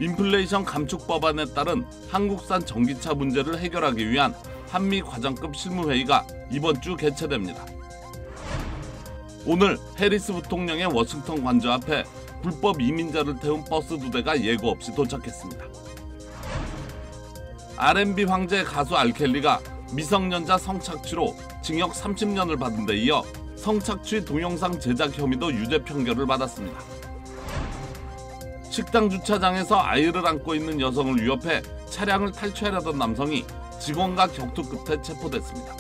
인플레이션 감축 법안에 따른 한국산 전기차 문제를 해결하기 위한 한미 과장급 실무회의가 이번 주 개최됩니다. 오늘 해리스 부통령의 워싱턴 관저 앞에 불법 이민자를 태운 버스 2대가 예고 없이 도착했습니다. R&B 황제 가수 알켈리가 미성년자 성착취로 징역 30년을 받은 데 이어 성착취 동영상 제작 혐의도 유죄 판결을 받았습니다. 식당 주차장에서 아이를 안고 있는 여성을 위협해 차량을 탈취하려던 남성이 직원과 격투 끝에 체포됐습니다.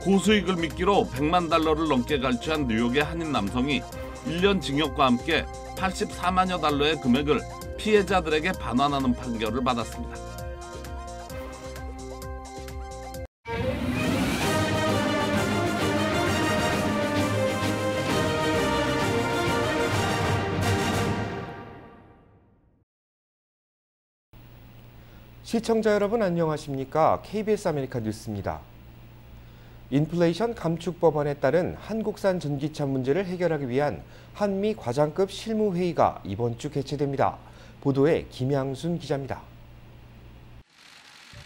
고수익을 미끼로 100만 달러를 넘게 갈취한 뉴욕의 한인 남성이 1년 징역과 함께 84만여 달러의 금액을 피해자들에게 반환하는 판결을 받았습니다. 시청자 여러분 안녕하십니까? KBS 아메리카 뉴스입니다. 인플레이션 감축 법안에 따른 한국산 전기차 문제를 해결하기 위한 한미 과장급 실무회의가 이번 주 개최됩니다. 보도에 김양순 기자입니다.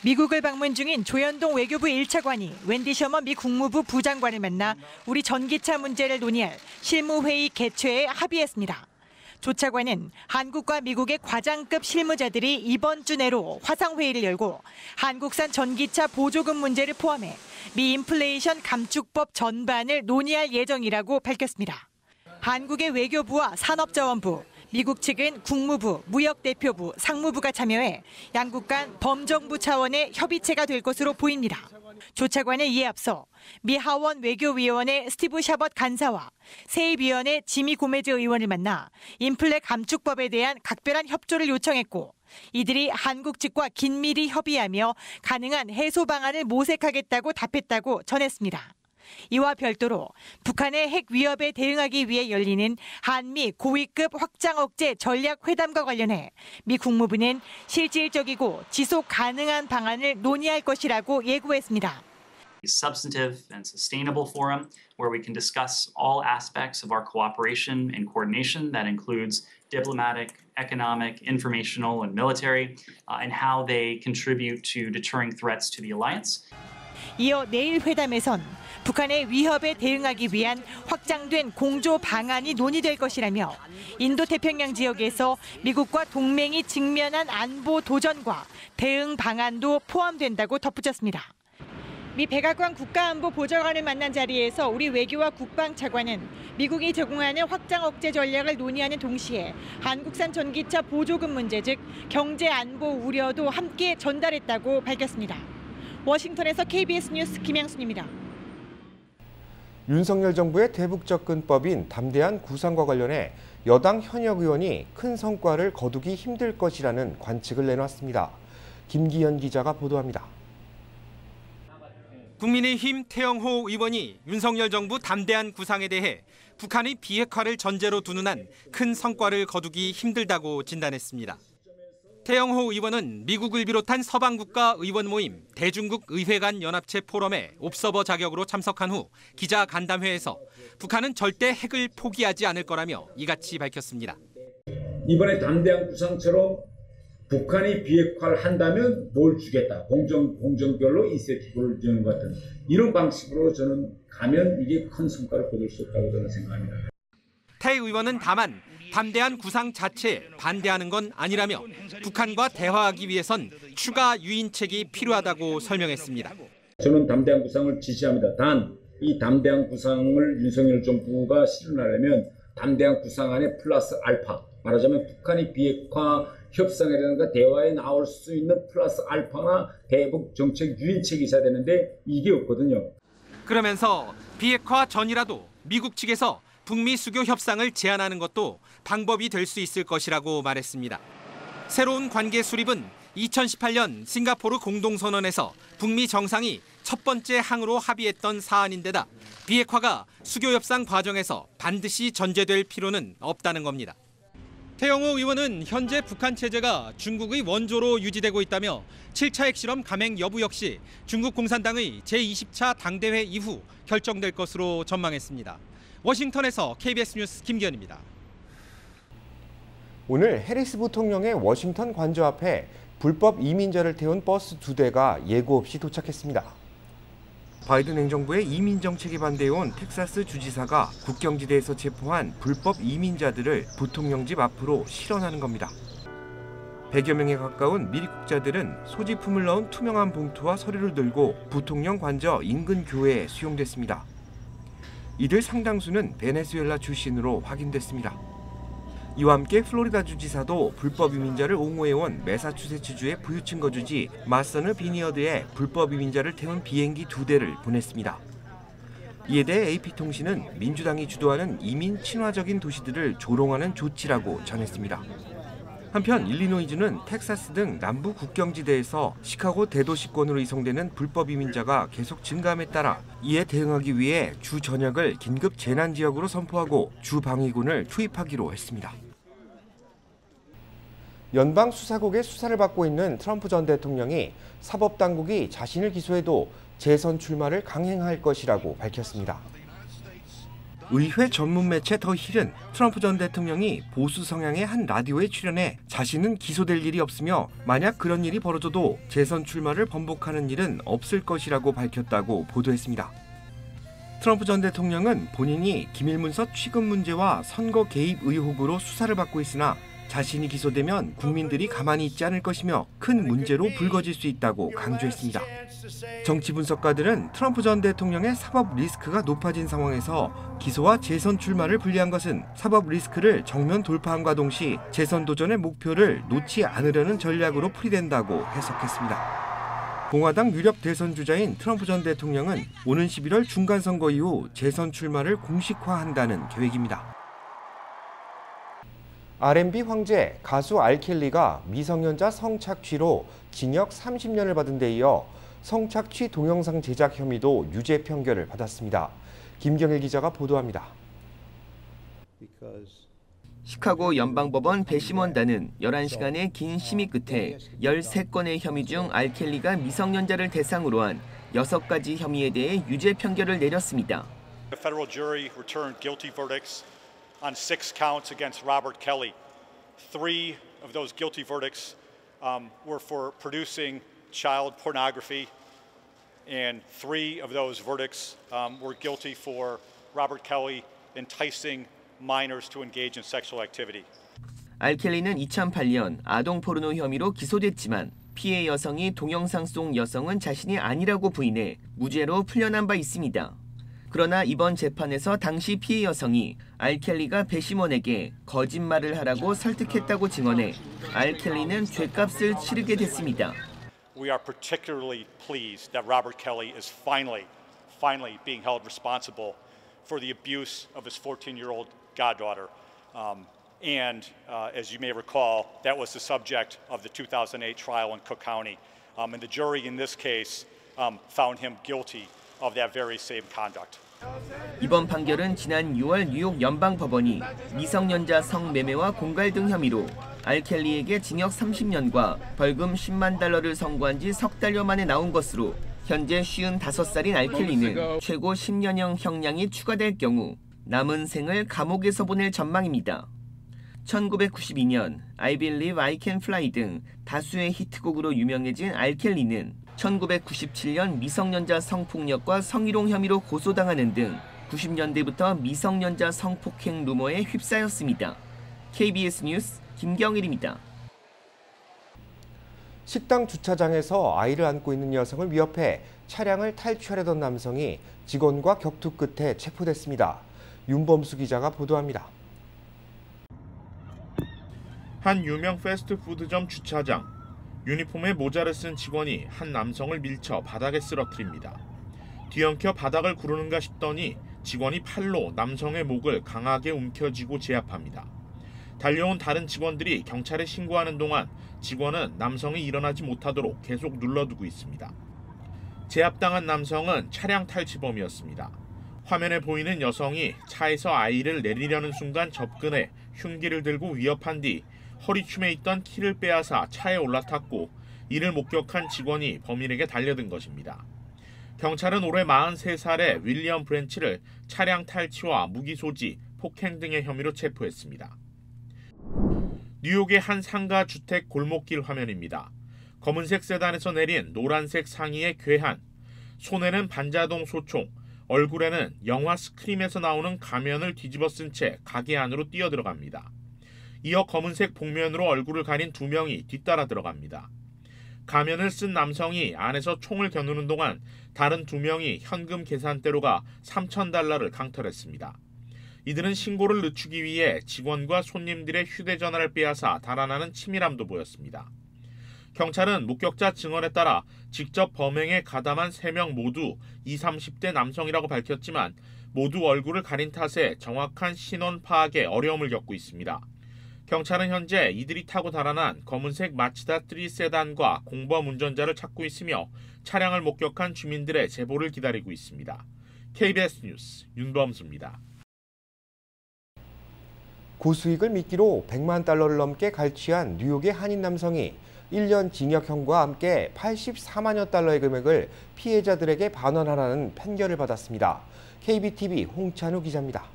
미국을 방문 중인 조현동 외교부 1차관이 웬디 셔먼 미 국무부 부장관을 만나 우리 전기차 문제를 논의할 실무회의 개최에 합의했습니다. 조 차관은 한국과 미국의 과장급 실무자들이 이번 주 내로 화상회의를 열고 한국산 전기차 보조금 문제를 포함해 미 인플레이션 감축법 전반을 논의할 예정이라고 밝혔습니다. 한국의 외교부와 산업자원부, 미국 측은 국무부, 무역대표부, 상무부가 참여해 양국 간 범정부 차원의 협의체가 될 것으로 보입니다. 조 차관은 이에 앞서 미 하원 외교위원회 스티브 샤벗 간사와 세입위원회 지미 고메즈 의원을 만나 인플레 감축법에 대한 각별한 협조를 요청했고 이들이 한국 측과 긴밀히 협의하며 가능한 해소 방안을 모색하겠다고 답했다고 전했습니다. 이와 별도로 북한의 핵 위협에 대응하기 위해 열리는 한미 고위급 확장 억제 전략 회담과 관련해 미 국무부는 실질적이고 지속 가능한 방안을 논의할 것이라고 예고했습니다. Substantive and sustainable forum where we can discuss all aspects of our cooperation and coordination that includes diplomatic, economic, informational, and military, and how they contribute to deterring threats to the alliance. 이어 내일 회담에선 북한의 위협에 대응하기 위한 확장된 공조 방안이 논의될 것이라며 인도태평양 지역에서 미국과 동맹이 직면한 안보 도전과 대응 방안도 포함된다고 덧붙였습니다. 미 백악관 국가안보보좌관을 만난 자리에서 우리 외교와 국방차관은 미국이 제공하는 확장 억제 전략을 논의하는 동시에 한국산 전기차 보조금 문제 즉 경제 안보 우려도 함께 전달했다고 밝혔습니다. 워싱턴에서 KBS 뉴스 김양순입니다. 윤석열 정부의 대북 접근법인 담대한 구상과 관련해 여당 현역 의원이 큰 성과를 거두기 힘들 것이라는 관측을 내놨습니다. 김기현 기자가 보도합니다. 국민의힘 태영호 의원이 윤석열 정부 담대한 구상에 대해 북한의 비핵화를 전제로 두는 한 큰 성과를 거두기 힘들다고 진단했습니다. 태영호 의원은 미국을 비롯한 서방국가 의원 모임 대중국 의회간 연합체 포럼에 옵서버 자격으로 참석한 후 기자 간담회에서 북한은 절대 핵을 포기하지 않을 거라며 이같이 밝혔습니다. 이번에 담대한 구상처럼 북한이 비핵화를 한다면 뭘 주겠다. 공정별로 인센티브를 주는 것 같은 이런 방식으로 저는 가면 이게 큰 성과를 거둘 수 있다고 저는 생각합니다. 태 의원은 다만 담대한 구상 자체에 반대하는 건 아니라며 북한과 대화하기 위해선 추가 유인책이 필요하다고 설명했습니다. 저는 담대한 구상을 지지합니다. 단 이 담대한 구상을 윤석열 정부가 실현하려면 담대한 구상 안에 플러스 알파, 말하자면 북한이 비핵화 협상이라든가 대화에 나올 수 있는 플러스 알파나 대북 정책 유인책이 있어야 되는데 이게 없거든요. 그러면서 비핵화 전이라도 미국 측에서 북미 수교 협상을 제안하는 것도 방법이 될 수 있을 것이라고 말했습니다. 새로운 관계 수립은 2018년 싱가포르 공동선언에서 북미 정상이 첫 번째 항으로 합의했던 사안인데다 비핵화가 수교 협상 과정에서 반드시 전제될 필요는 없다는 겁니다. 태영호 의원은 현재 북한 체제가 중국의 원조로 유지되고 있다며 7차 핵실험 감행 여부 역시 중국 공산당의 제20차 당대회 이후 결정될 것으로 전망했습니다. 워싱턴에서 KBS 뉴스 김기현입니다. 오늘 해리스 부통령의 워싱턴 관저 앞에 불법 이민자를 태운 버스 2대가 예고 없이 도착했습니다. 바이든 행정부의 이민 정책에 반대해온 텍사스 주지사가 국경지대에서 체포한 불법 이민자들을 부통령 집 앞으로 실어나는 겁니다. 100여 명에 가까운 미립국자들은 소지품을 넣은 투명한 봉투와 서류를 들고 부통령 관저 인근 교회에 수용됐습니다. 이들 상당수는 베네수엘라 출신으로 확인됐습니다. 이와 함께 플로리다 주지사도 불법 이민자를 옹호해온 매사추세츠주의 부유층 거주지 마서너 비니어드에 불법 이민자를 태운 비행기 2대를 보냈습니다. 이에 대해 AP통신은 민주당이 주도하는 이민 친화적인 도시들을 조롱하는 조치라고 전했습니다. 한편 일리노이주는 텍사스 등 남부 국경지대에서 시카고 대도시권으로 이송되는 불법 이민자가 계속 증가함에 따라 이에 대응하기 위해 주 전역을 긴급 재난지역으로 선포하고 주 방위군을 투입하기로 했습니다. 연방수사국의 수사를 받고 있는 트럼프 전 대통령이 사법당국이 자신을 기소해도 재선 출마를 강행할 것이라고 밝혔습니다. 의회 전문 매체 더 힐은 트럼프 전 대통령이 보수 성향의 한 라디오에 출연해 자신은 기소될 일이 없으며 만약 그런 일이 벌어져도 재선 출마를 번복하는 일은 없을 것이라고 밝혔다고 보도했습니다. 트럼프 전 대통령은 본인이 기밀문서 취급 문제와 선거 개입 의혹으로 수사를 받고 있으나 자신이 기소되면 국민들이 가만히 있지 않을 것이며 큰 문제로 불거질 수 있다고 강조했습니다. 정치 분석가들은 트럼프 전 대통령의 사법 리스크가 높아진 상황에서 기소와 재선 출마를 분리한 것은 사법 리스크를 정면 돌파함과 동시에 재선 도전의 목표를 놓지 않으려는 전략으로 풀이된다고 해석했습니다. 공화당 유력 대선 주자인 트럼프 전 대통령은 오는 11월 중간선거 이후 재선 출마를 공식화한다는 계획입니다. R&B 황제 가수 알켈리가 미성년자 성착취로 징역 30년을 받은 데 이어 성착취 동영상 제작 혐의도 유죄 판결을 받았습니다. 김경일 기자가 보도합니다. 시카고 연방법원 배심원단은 11시간의 긴 심의 끝에 13건의 혐의 중 알켈리가 미성년자를 대상으로 한 6가지 혐의에 대해 유죄 판결을 내렸습니다. The federal jury returned guilty verdicts on 6 counts against Robert Kelly. 3 of those guilty verdicts were for producing child pornography, and 3 of those verdicts were guilty for Robert Kelly enticing minors to engage in sexual activity. 알켈리는 2008년 아동 포르노 혐의로 기소됐지만 피해 여성이 동영상 속 여성은 자신이 아니라고 부인해 무죄로 풀려난 바 있습니다. 그러나 이번 재판에서 당시 피해 여성이 알켈리가 배심원에게 거짓말을 하라고 설득했다고 증언해 알켈리는 죄값을 치르게 됐습니다. We are particularly pleased that Robert Kelly is finally being held responsible for the abuse of his 14-year-old goddaughter. And as you may recall, that was the subject of the 2008 trial in Cook County. And the jury in this case found him guilty of that very same conduct. 이번 판결은 지난 6월 뉴욕 연방법원이 미성년자 성매매와 공갈 등 혐의로 알켈리에게 징역 30년과 벌금 10만 달러를 선고한 지 석 달여 만에 나온 것으로 현재 55살인 알켈리는 최고 10년형 형량이 추가될 경우 남은 생을 감옥에서 보낼 전망입니다. 1992년 I Believe I Can Fly 등 다수의 히트곡으로 유명해진 알켈리는 1997년 미성년자 성폭력과 성희롱 혐의로 고소당하는 등 90년대부터 미성년자 성폭행 루머에 휩싸였습니다. KBS 뉴스 김경일입니다. 식당 주차장에서 아이를 안고 있는 여성을 위협해 차량을 탈취하려던 남성이 직원과 격투 끝에 체포됐습니다. 윤범수 기자가 보도합니다. 한 유명 패스트푸드점 주차장. 유니폼에 모자를 쓴 직원이 한 남성을 밀쳐 바닥에 쓰러뜨립니다. 뒤엉켜 바닥을 구르는가 싶더니 직원이 팔로 남성의 목을 강하게 움켜쥐고 제압합니다. 달려온 다른 직원들이 경찰에 신고하는 동안 직원은 남성이 일어나지 못하도록 계속 눌러두고 있습니다. 제압당한 남성은 차량 탈취범이었습니다. 화면에 보이는 여성이 차에서 아이를 내리려는 순간 접근해 흉기를 들고 위협한 뒤 허리춤에 있던 키를 빼앗아 차에 올라탔고 이를 목격한 직원이 범인에게 달려든 것입니다. 경찰은 올해 43살의 윌리엄 브랜치를 차량 탈취와 무기 소지, 폭행 등의 혐의로 체포했습니다. 뉴욕의 한 상가 주택 골목길 화면입니다. 검은색 세단에서 내린 노란색 상의의 괴한, 손에는 반자동 소총, 얼굴에는 영화 스크림에서 나오는 가면을 뒤집어 쓴 채 가게 안으로 뛰어들어갑니다. 이어 검은색 복면으로 얼굴을 가린 두 명이 뒤따라 들어갑니다. 가면을 쓴 남성이 안에서 총을 겨누는 동안 다른 두 명이 현금 계산대로 가 $3,000를 강탈했습니다. 이들은 신고를 늦추기 위해 직원과 손님들의 휴대전화를 빼앗아 달아나는 치밀함도 보였습니다. 경찰은 목격자 증언에 따라 직접 범행에 가담한 3명 모두 20, 30대 남성이라고 밝혔지만 모두 얼굴을 가린 탓에 정확한 신원 파악에 어려움을 겪고 있습니다. 경찰은 현재 이들이 타고 달아난 검은색 마치다 3 세단과 공범 운전자를 찾고 있으며 차량을 목격한 주민들의 제보를 기다리고 있습니다. KBS 뉴스 윤범수입니다. 고수익을 미끼로 $100만 넘게 갈취한 뉴욕의 한인 남성이 1년 징역형과 함께 $84만여 달러의 금액을 피해자들에게 반환하라는 판결을 받았습니다. KBTV 홍찬우 기자입니다.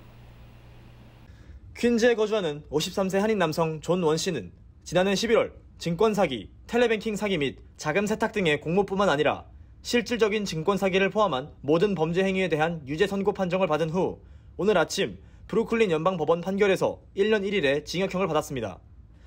퀸즈에 거주하는 53세 한인 남성 존 원 씨는 지난해 11월 증권 사기, 텔레뱅킹 사기 및 자금 세탁 등의 공모뿐만 아니라 실질적인 증권 사기를 포함한 모든 범죄 행위에 대한 유죄 선고 판정을 받은 후 오늘 아침 브루클린 연방법원 판결에서 1년 1일의 징역형을 받았습니다.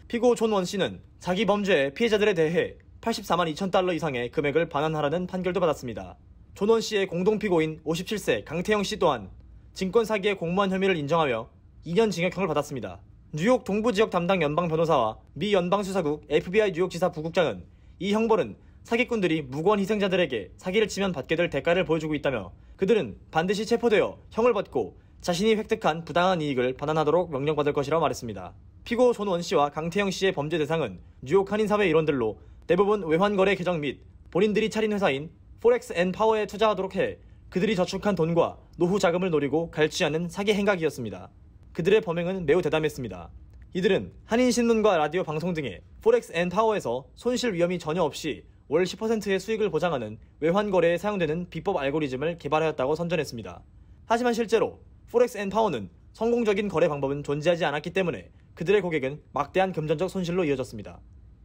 피고 존 원 씨는 자기 범죄의 피해자들에 대해 $84만 2천 달러 이상의 금액을 반환하라는 판결도 받았습니다. 존 원 씨의 공동피고인 57세 강태영 씨 또한 증권 사기의 공모한 혐의를 인정하며 2년 징역형을 받았습니다. 뉴욕 동부지역 담당 연방 변호사와 미 연방수사국 FBI 뉴욕지사 부국장은 이 형벌은 사기꾼들이 무고한 희생자들에게 사기를 치면 받게 될 대가를 보여주고 있다며 그들은 반드시 체포되어 형을 받고 자신이 획득한 부당한 이익을 반환하도록 명령받을 것이라고 말했습니다. 피고 존 원 씨와 강태영 씨의 범죄 대상은 뉴욕 한인사회 일원들로 대부분 외환거래 계정 및 본인들이 차린 회사인 포렉스 앤 파워에 투자하도록 해 그들이 저축한 돈과 노후 자금을 노리고 갈취하는 사기 행각이었습니다. 그들의 범행은 매우 대담했습니다. 이들은 한인신문과 라디오 방송 등의 포렉스 앤 파워에서 손실 위험이 전혀 없이 월 10%의 수익을 보장하는 외환거래에 사용되는 비법 알고리즘을 개발하였다고 선전했습니다. 하지만 실제로 포렉스 앤 파워는 성공적인 거래 방법은 존재하지 않았기 때문에 그들의 고객은 막대한 금전적 손실로 이어졌습니다.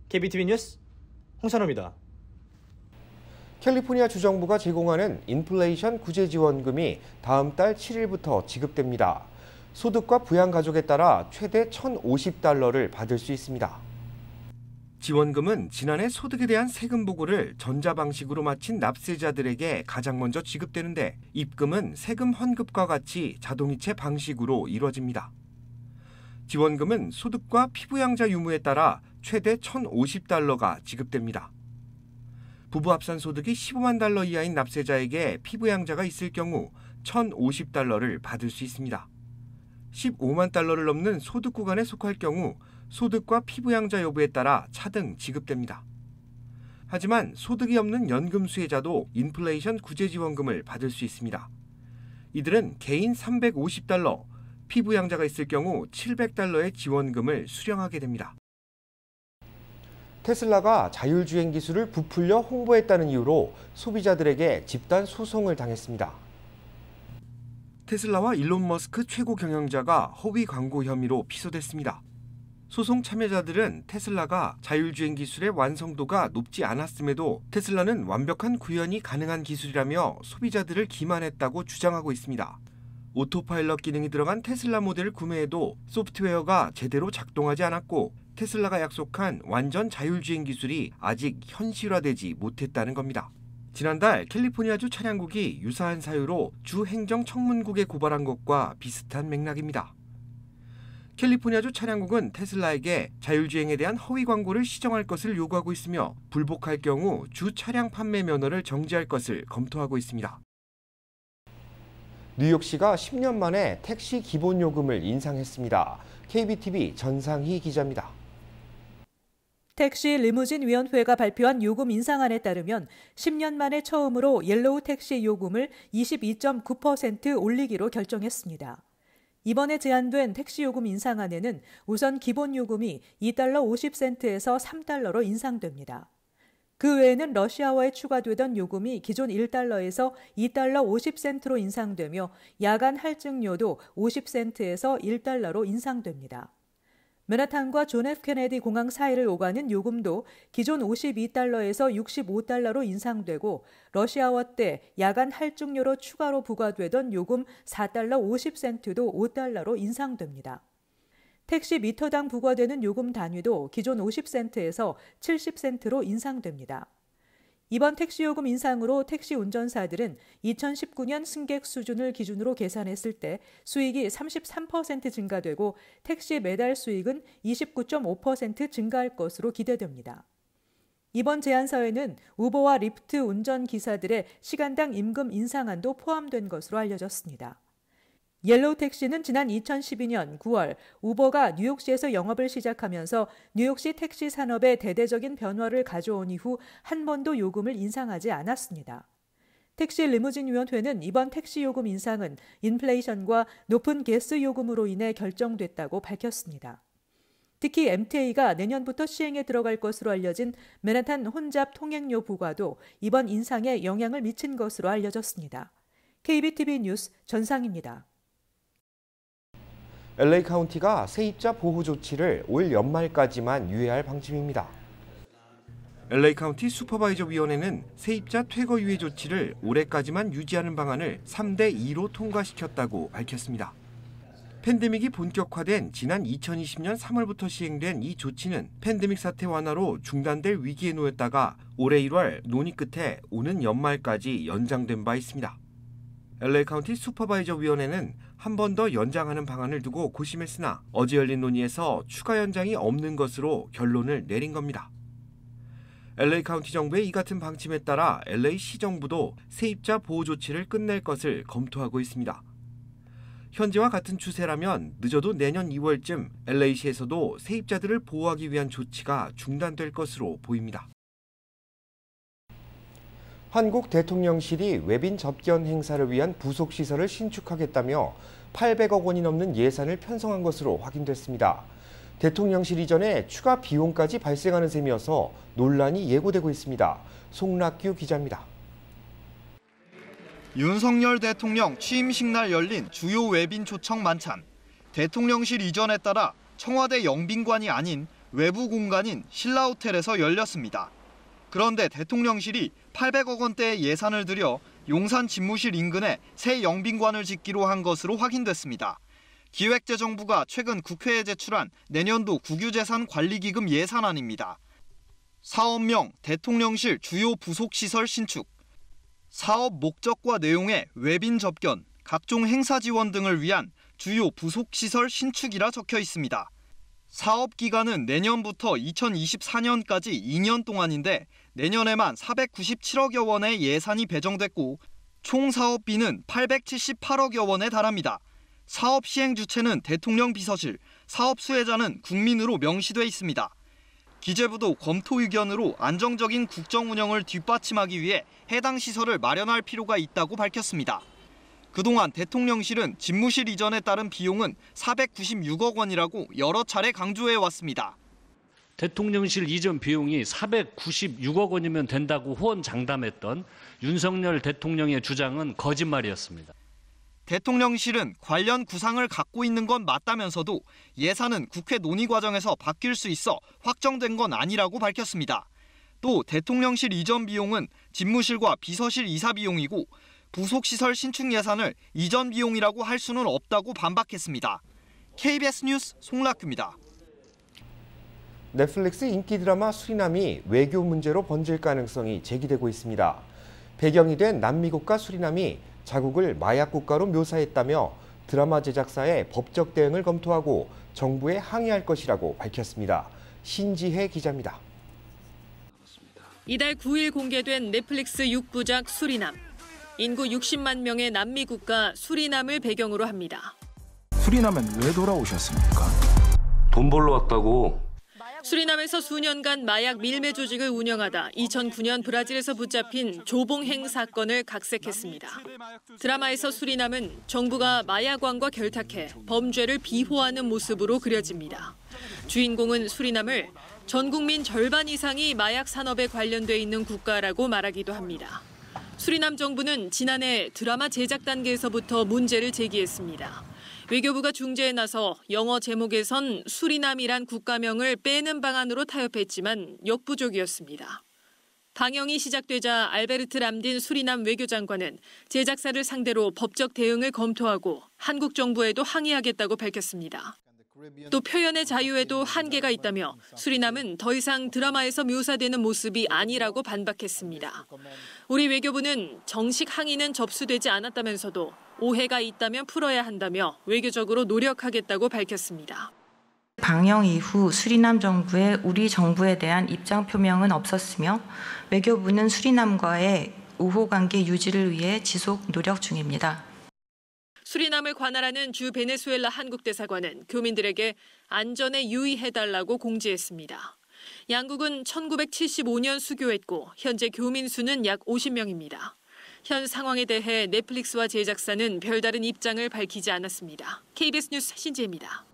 KBTV 뉴스 홍찬호입니다. 캘리포니아 주정부가 제공하는 인플레이션 구제 지원금이 다음 달 7일부터 지급됩니다. 소득과 부양가족에 따라 최대 $1,050를 받을 수 있습니다. 지원금은 지난해 소득에 대한 세금 보고를 전자방식으로 마친 납세자들에게 가장 먼저 지급되는데 입금은 세금 환급과 같이 자동이체 방식으로 이루어집니다. 지원금은 소득과 피부양자 유무에 따라 최대 $1,050가 지급됩니다. 부부 합산 소득이 $15만 달러 이하인 납세자에게 피부양자가 있을 경우 $1,050를 받을 수 있습니다. $15만 달러를 넘는 소득 구간에 속할 경우 소득과 피부양자 여부에 따라 차등 지급됩니다. 하지만 소득이 없는 연금 수혜자도 인플레이션 구제지원금을 받을 수 있습니다. 이들은 개인 $350, 피부양자가 있을 경우 $700의 지원금을 수령하게 됩니다. 테슬라가 자율주행 기술을 부풀려 홍보했다는 이유로 소비자들에게 집단 소송을 당했습니다. 테슬라와 일론 머스크 최고 경영자가 허위 광고 혐의로 기소됐습니다. 소송 참여자들은 테슬라가 자율주행 기술의 완성도가 높지 않았음에도 테슬라는 완벽한 구현이 가능한 기술이라며 소비자들을 기만했다고 주장하고 있습니다. 오토파일럿 기능이 들어간 테슬라 모델을 구매해도 소프트웨어가 제대로 작동하지 않았고 테슬라가 약속한 완전 자율주행 기술이 아직 현실화되지 못했다는 겁니다. 지난달 캘리포니아주 차량국이 유사한 사유로 주 행정청문국에 고발한 것과 비슷한 맥락입니다. 캘리포니아주 차량국은 테슬라에게 자율주행에 대한 허위 광고를 시정할 것을 요구하고 있으며 불복할 경우 주 차량 판매 면허를 정지할 것을 검토하고 있습니다. 뉴욕시가 10년 만에 택시 기본 요금을 인상했습니다. KBTV 전상희 기자입니다. 택시 리무진 위원회가 발표한 요금 인상안에 따르면 10년 만에 처음으로 옐로우 택시 요금을 22.9% 올리기로 결정했습니다. 이번에 제안된 택시 요금 인상안에는 우선 기본 요금이 $2.50에서 $3로 인상됩니다. 그 외에는 러시아워에 추가되던 요금이 기존 $1에서 $2.50로 인상되며 야간 할증료도 50센트에서 $1로 인상됩니다. 맨하탄과 존 F 케네디 공항 사이를 오가는 요금도 기존 52달러에서 65달러로 인상되고 러시아워 때 야간 할증료로 추가로 부과되던 요금 4달러 50센트도 5달러로 인상됩니다. 택시 미터당 부과되는 요금 단위도 기존 50센트에서 70센트로 인상됩니다. 이번 택시 요금 인상으로 택시 운전사들은 2019년 승객 수준을 기준으로 계산했을 때 수익이 33% 증가되고 택시 매달 수익은 29.5% 증가할 것으로 기대됩니다. 이번 제안서에는 우버와 리프트 운전기사들의 시간당 임금 인상안도 포함된 것으로 알려졌습니다. 옐로우 택시는 지난 2012년 9월 우버가 뉴욕시에서 영업을 시작하면서 뉴욕시 택시 산업에 대대적인 변화를 가져온 이후 한 번도 요금을 인상하지 않았습니다. 택시 리무진 위원회는 이번 택시 요금 인상은 인플레이션과 높은 가스 요금으로 인해 결정됐다고 밝혔습니다. 특히 MTA가 내년부터 시행에 들어갈 것으로 알려진 맨하탄 혼잡 통행료 부과도 이번 인상에 영향을 미친 것으로 알려졌습니다. KBTV 뉴스 전상입니다. LA 카운티가 세입자 보호 조치를 올 연말까지만 유예할 방침입니다. LA 카운티 슈퍼바이저 위원회는 세입자 퇴거 유예 조치를 올해까지만 유지하는 방안을 3대2로 통과시켰다고 밝혔습니다. 팬데믹이 본격화된 지난 2020년 3월부터 시행된 이 조치는 팬데믹 사태 완화로 중단될 위기에 놓였다가 올해 1월 논의 끝에 오는 연말까지 연장된 바 있습니다. LA 카운티 슈퍼바이저 위원회는 한 번 더 연장하는 방안을 두고 고심했으나 어제 열린 논의에서 추가 연장이 없는 것으로 결론을 내린 겁니다. LA 카운티 정부의 이 같은 방침에 따라 LA 시정부도 세입자 보호 조치를 끝낼 것을 검토하고 있습니다. 현재와 같은 추세라면 늦어도 내년 2월쯤 LA시에서도 세입자들을 보호하기 위한 조치가 중단될 것으로 보입니다. 한국 대통령실이 외빈 접견 행사를 위한 부속시설을 신축하겠다며 800억 원이 넘는 예산을 편성한 것으로 확인됐습니다. 대통령실 이전에 추가 비용까지 발생하는 셈이어서 논란이 예고되고 있습니다. 송락규 기자입니다. 윤석열 대통령 취임식 날 열린 주요 외빈 초청 만찬. 대통령실 이전에 따라 청와대 영빈관이 아닌 외부 공간인 신라호텔에서 열렸습니다. 그런데 대통령실이 800억 원대의 예산을 들여 용산 집무실 인근에 새 영빈관을 짓기로 한 것으로 확인됐습니다. 기획재정부가 최근 국회에 제출한 내년도 국유재산관리기금 예산안입니다. 사업명 대통령실 주요 부속시설 신축, 사업 목적과 내용의 외빈 접견, 각종 행사 지원 등을 위한 주요 부속시설 신축이라 적혀 있습니다. 사업 기간은 내년부터 2024년까지 2년 동안인데 내년에만 497억여 원의 예산이 배정됐고 총 사업비는 878억여 원에 달합니다. 사업 시행 주체는 대통령 비서실, 사업 수혜자는 국민으로 명시돼 있습니다. 기재부도 검토 의견으로 안정적인 국정 운영을 뒷받침하기 위해 해당 시설을 마련할 필요가 있다고 밝혔습니다. 그동안 대통령실은 집무실 이전에 따른 비용은 496억 원이라고 여러 차례 강조해왔습니다. 대통령실 이전 비용이 496억 원이면 된다고 호언장담했던 윤석열 대통령의 주장은 거짓말이었습니다. 대통령실은 관련 구상을 갖고 있는 건 맞다면서도 예산은 국회 논의 과정에서 바뀔 수 있어 확정된 건 아니라고 밝혔습니다. 또 대통령실 이전 비용은 집무실과 비서실 이사 비용이고 부속시설 신축 예산을 이전 비용이라고 할 수는 없다고 반박했습니다. KBS 뉴스 송락규입니다. 넷플릭스 인기 드라마 수리남이 외교 문제로 번질 가능성이 제기되고 있습니다. 배경이 된 남미국가 수리남이 자국을 마약 국가로 묘사했다며 드라마 제작사의 법적 대응을 검토하고 정부에 항의할 것이라고 밝혔습니다. 신지혜 기자입니다. 이달 9일 공개된 넷플릭스 6부작 수리남. 인구 60만 명의 남미 국가 수리남을 배경으로 합니다. 수리남은 왜 돌아오셨습니까? 돈 벌러 왔다고. 수리남에서 수년간 마약 밀매 조직을 운영하다 2009년 브라질에서 붙잡힌 조봉행 사건을 각색했습니다. 드라마에서 수리남은 정부가 마약왕과 결탁해 범죄를 비호하는 모습으로 그려집니다. 주인공은 수리남을 전 국민 절반 이상이 마약 산업에 관련돼 있는 국가라고 말하기도 합니다. 수리남 정부는 지난해 드라마 제작 단계에서부터 문제를 제기했습니다. 외교부가 중재에 나서 영어 제목에선 수리남이란 국가명을 빼는 방안으로 타협했지만 역부족이었습니다. 방영이 시작되자 알베르트 람딘 수리남 외교장관은 제작사를 상대로 법적 대응을 검토하고 한국 정부에도 항의하겠다고 밝혔습니다. 또 표현의 자유에도 한계가 있다며 수리남은 더 이상 드라마에서 묘사되는 모습이 아니라고 반박했습니다. 우리 외교부는 정식 항의는 접수되지 않았다면서도 오해가 있다면 풀어야 한다며 외교적으로 노력하겠다고 밝혔습니다. 방영 이후 수리남 정부의 우리 정부에 대한 입장 표명은 없었으며 외교부는 수리남과의 우호관계 유지를 위해 지속 노력 중입니다. 수리남을 관할하는 주 베네수엘라 한국 대사관은 교민들에게 안전에 유의해달라고 공지했습니다. 양국은 1975년 수교했고 현재 교민 수는 약 50명입니다. 현 상황에 대해 넷플릭스와 제작사는 별다른 입장을 밝히지 않았습니다. KBS 뉴스 신지혜입니다.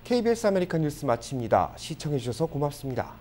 KBS 아메리칸 뉴스 마칩니다. 시청해주셔서 고맙습니다.